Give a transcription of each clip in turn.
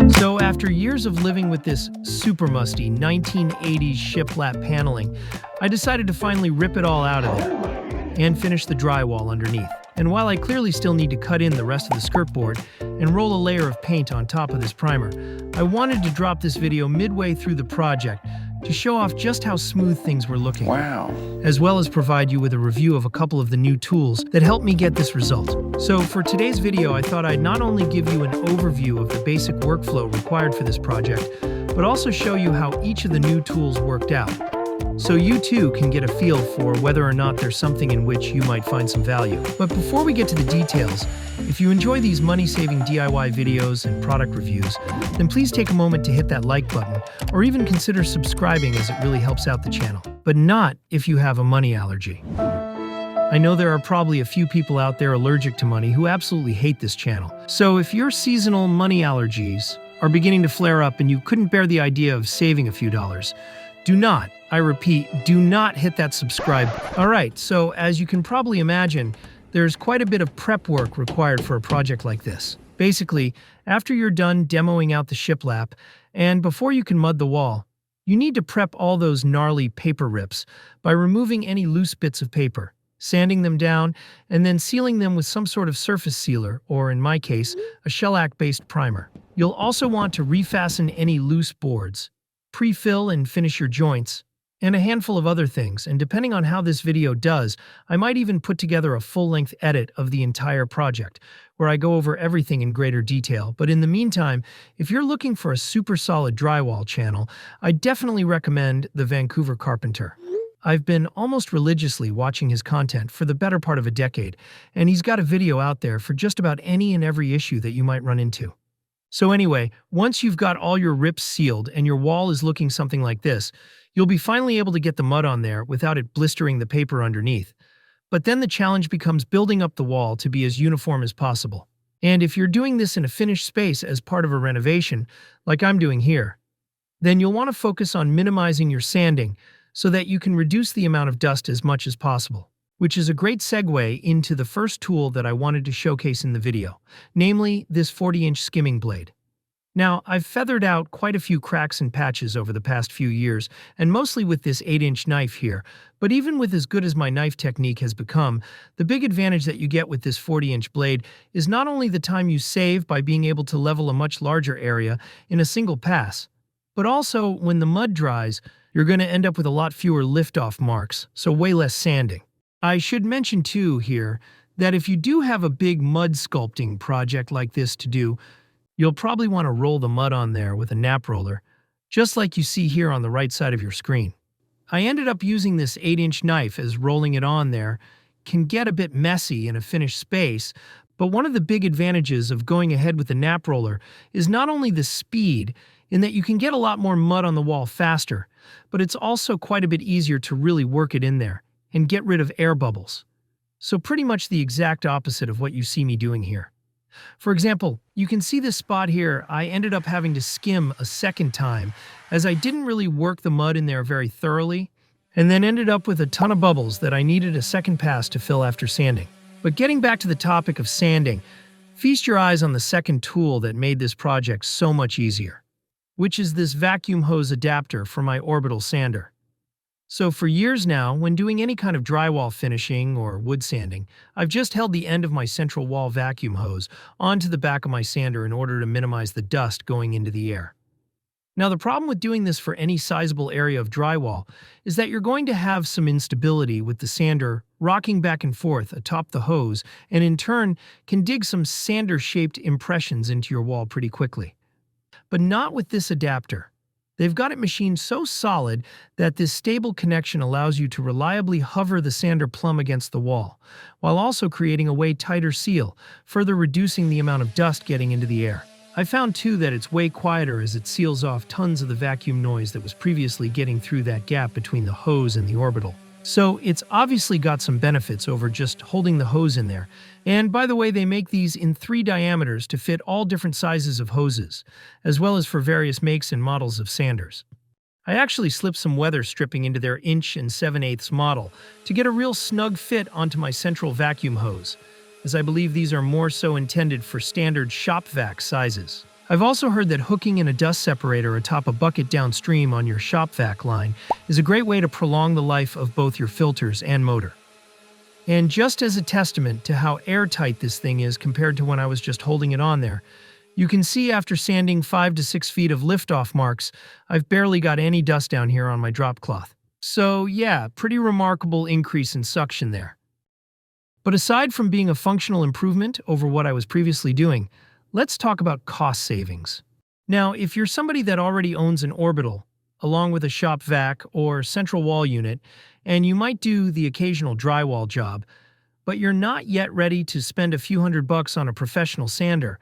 So after years of living with this super musty 1980s shiplap paneling, I decided to finally rip it all out of there and finish the drywall underneath. And while I clearly still need to cut in the rest of the skirt board and roll a layer of paint on top of this primer, I wanted to drop this video midway through the project to show off just how smooth things were looking. Wow. As well as provide you with a review of a couple of the new tools that helped me get this result. So for today's video, I thought I'd not only give you an overview of the basic workflow required for this project, but also show you how each of the new tools worked out, so you too can get a feel for whether or not there's something in which you might find some value. But before we get to the details, if you enjoy these money-saving DIY videos and product reviews, then please take a moment to hit that like button, or even consider subscribing as it really helps out the channel. But not if you have a money allergy. I know there are probably a few people out there allergic to money who absolutely hate this channel. So if your seasonal money allergies are beginning to flare up and you couldn't bear the idea of saving a few dollars, do not, I repeat, do not hit that subscribe. Alright, so as you can probably imagine, there's quite a bit of prep work required for a project like this. Basically, after you're done demoing out the shiplap, and before you can mud the wall, you need to prep all those gnarly paper rips by removing any loose bits of paper, sanding them down, and then sealing them with some sort of surface sealer, or in my case, a shellac-based primer. You'll also want to refasten any loose boards, pre-fill and finish your joints, and a handful of other things, and depending on how this video does, I might even put together a full-length edit of the entire project, where I go over everything in greater detail. But in the meantime, if you're looking for a super solid drywall channel, I definitely recommend the Vancouver Carpenter. I've been almost religiously watching his content for the better part of a decade, and he's got a video out there for just about any and every issue that you might run into. So anyway, once you've got all your rips sealed and your wall is looking something like this, you'll be finally able to get the mud on there without it blistering the paper underneath. But then the challenge becomes building up the wall to be as uniform as possible. And if you're doing this in a finished space as part of a renovation, like I'm doing here, then you'll want to focus on minimizing your sanding so that you can reduce the amount of dust as much as possible. Which is a great segue into the first tool that I wanted to showcase in the video, namely this 40-inch skimming blade. Now, I've feathered out quite a few cracks and patches over the past few years, and mostly with this 8-inch knife here, but even with as good as my knife technique has become, the big advantage that you get with this 40-inch blade is not only the time you save by being able to level a much larger area in a single pass, but also when the mud dries, you're going to end up with a lot fewer lift-off marks, so way less sanding. I should mention too here that if you do have a big mud sculpting project like this to do, you'll probably want to roll the mud on there with a nap roller, just like you see here on the right side of your screen. I ended up using this 8-inch knife as rolling it on there can get a bit messy in a finished space, but one of the big advantages of going ahead with the nap roller is not only the speed, in that you can get a lot more mud on the wall faster, but it's also quite a bit easier to really work it in there and get rid of air bubbles. So pretty much the exact opposite of what you see me doing here. For example, you can see this spot here I ended up having to skim a second time as I didn't really work the mud in there very thoroughly, and then ended up with a ton of bubbles that I needed a second pass to fill after sanding. But getting back to the topic of sanding, feast your eyes on the second tool that made this project so much easier, which is this vacuum hose adapter for my orbital sander. So for years now, when doing any kind of drywall finishing or wood sanding, I've just held the end of my central wall vacuum hose onto the back of my sander in order to minimize the dust going into the air. Now the problem with doing this for any sizable area of drywall is that you're going to have some instability with the sander rocking back and forth atop the hose, and in turn can dig some sander-shaped impressions into your wall pretty quickly. But not with this adapter. They've got it machined so solid that this stable connection allows you to reliably hover the sander plumb against the wall, while also creating a way tighter seal, further reducing the amount of dust getting into the air. I found too that it's way quieter as it seals off tons of the vacuum noise that was previously getting through that gap between the hose and the orbital. So it's obviously got some benefits over just holding the hose in there. And by the way, they make these in 3 diameters to fit all different sizes of hoses, as well as for various makes and models of sanders. I actually slipped some weather stripping into their 1 7/8" model to get a real snug fit onto my central vacuum hose, as I believe these are more so intended for standard shop-vac sizes. I've also heard that hooking in a dust separator atop a bucket downstream on your shop-vac line is a great way to prolong the life of both your filters and motor. And just as a testament to how airtight this thing is compared to when I was just holding it on there, you can see after sanding 5 to 6 feet of liftoff marks, I've barely got any dust down here on my drop cloth. So yeah, pretty remarkable increase in suction there. But aside from being a functional improvement over what I was previously doing, let's talk about cost savings. Now, if you're somebody that already owns an orbital, along with a shop-vac or central wall unit, and you might do the occasional drywall job, but you're not yet ready to spend a few $100 on a professional sander,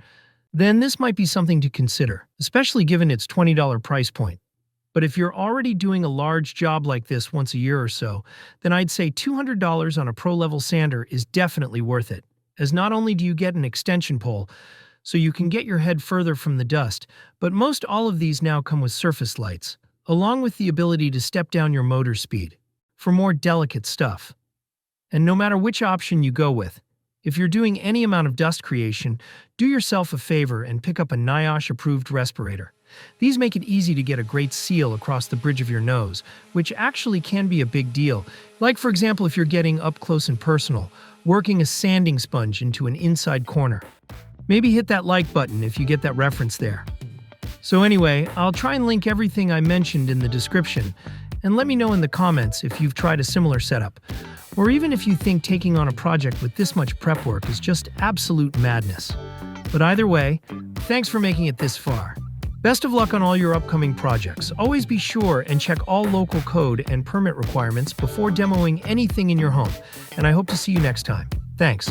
then this might be something to consider, especially given its $20 price point. But if you're already doing a large job like this once a year or so, then I'd say $200 on a pro-level sander is definitely worth it, as not only do you get an extension pole, so you can get your head further from the dust, but most all of these now come with surface lights, along with the ability to step down your motor speed for more delicate stuff. And no matter which option you go with, if you're doing any amount of dust creation, do yourself a favor and pick up a NIOSH-approved respirator. These make it easy to get a great seal across the bridge of your nose, which actually can be a big deal. Like, for example, if you're getting up close and personal, working a sanding sponge into an inside corner. Maybe hit that like button if you get that reference there. So anyway, I'll try and link everything I mentioned in the description, and let me know in the comments if you've tried a similar setup, or even if you think taking on a project with this much prep work is just absolute madness. But either way, thanks for making it this far. Best of luck on all your upcoming projects. Always be sure and check all local code and permit requirements before demoing anything in your home, and I hope to see you next time. Thanks.